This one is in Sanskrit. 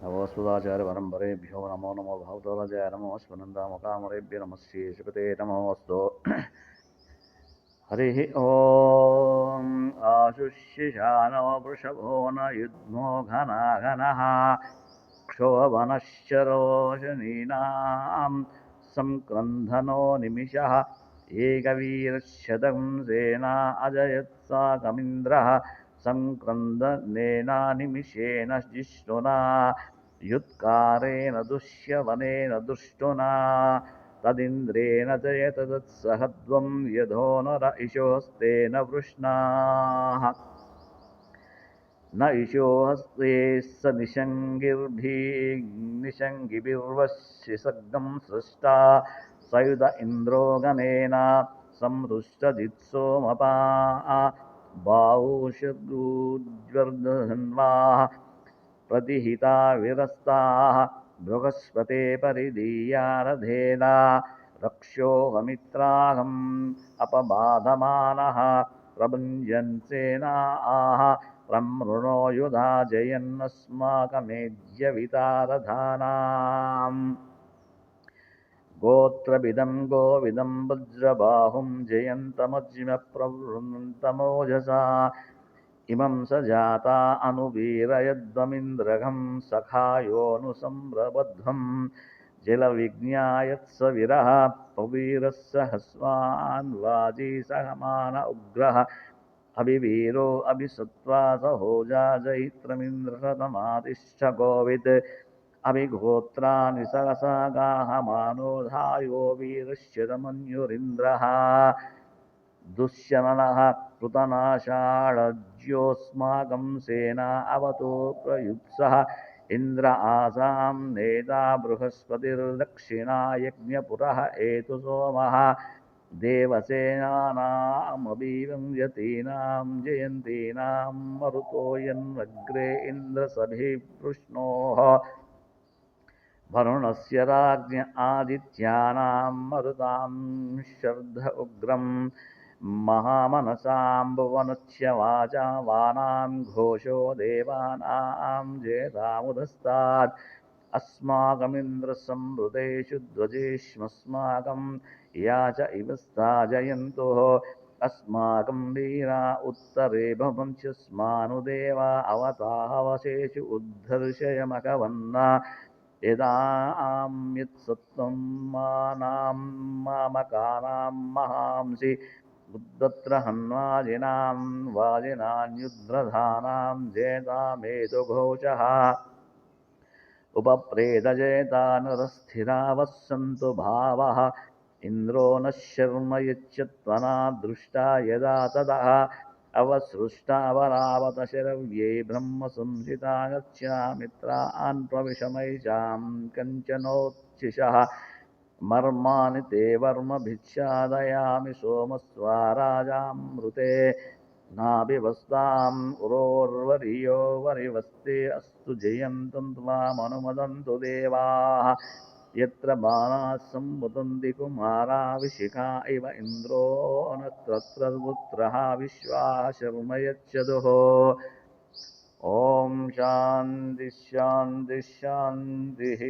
नमोऽस्मदाचार्य परम्परेभ्यो नमो नमो भगवतोराजाय नमो स्मनन्दामकामरेभ्यो नमः श्रीश्रुते नमोऽस्तु हरिः ॐ आशुष्यशानो वृषभो न युग्मो घनाघनः क्षोभनश्चरोशनीनां संक्रन्धनो निमिषः एकवीरशतं सेना अजयत्साकमिन्द्रः संक्रन्दनेना निमिषेण जिष्णुना युत्कारेण दुष्यवनेन दुष्टुना तदिन्द्रेण च एतदत्सहध्वं यधो नर इषोस्तेन वृष्णाः न इषो हस्ते स निषङ्गिभिर्वश्यसग्गं सृष्टा सयुध इन्द्रो गणेन संहृष्टजित्सोमपा बाहुषद्रुज्वर्धन्वाः प्रतिहिता विरस्ताः बृहस्पते परिदीयारधेना रक्षोहमित्राहम् अपबाधमानः प्रभुञ्जन्सेनाः प्रमृणो युधा जयन्नस्माकमेज्यवितारधानाम् गोत्रभिदं गोविदं वज्रबाहुं जयन्तमज्जिमप्रवृन्तमोजसा इमं स जाता अनुवीरयध्वमिन्द्रघं सखायोऽनुसम्रबध्वं जलविज्ञायत्सविरः पवीरः सहस्वान् वाजी सहमान उग्रः अभिवीरो अभिसत्त्वा सहोजा जैत्रमिन्द्रशतमातिष्ठ गोवित् अभिगोत्राणि सहसा गाहमानो धायो वीरश्चिरमन्युरिन्द्रः दुष्यननः कृतनाशाळज्योऽस्माकं सेना अवतो प्रयुत्सः इन्द्र आसां नेता बृहस्पतिर्दक्षिणा यज्ञपुरः एतु सोमः देवसेनानामवीरं यतीनां जयन्तीनां मरुतो यन्वग्रे इन्द्रसभिवृष्णोः वरुणस्य राज्ञ आदित्यानां मरुतां शर्ध उग्रं महामनसां भुवनस्य वाचा वानां घोषो देवानां जेतामुदस्तात् अस्माकमिन्द्रसंवृतेषु ध्वजेष्मस्माकं या च इव स्थाजयन्तुः अस्माकं वीरा उत्तरे भवन्त्यस्मानुदेवा अवताहवशेषु उद्धर्षयमकवन्ना यदाम्युत्सत्त्वं मानां मामकानां महांसि उद्दत्र हन्वाजिनां वाजिनान्युद्रधानां जेतामेतुघोषः उपप्रेतजेतानुरस्थिरा वस्सन्तु भावः इन्द्रो नः शर्म यच्चत्वना दृष्टा यदा ततः अवसृष्टावरावत शरव्ये ब्रह्मसंहिता गच्छामित्रान् प्रविशमैषां कञ्चनोच्छिषः मर्माणि ते वर्म भिक्षादयामि सोमस्वा राजामृते नाभिवस्ताम् उरोर्वरियो वरिवस्ते अस्तु जयन्तं त्वामनुमदन्तु देवाः यत्र बाणाः सम्मुदन्ति कुमारा विशिखा इव इन्द्रो न तत्र पुत्रः विश्वाः शर्म यच्छतुः ॐ शान्ति शान्ति शान्तिः।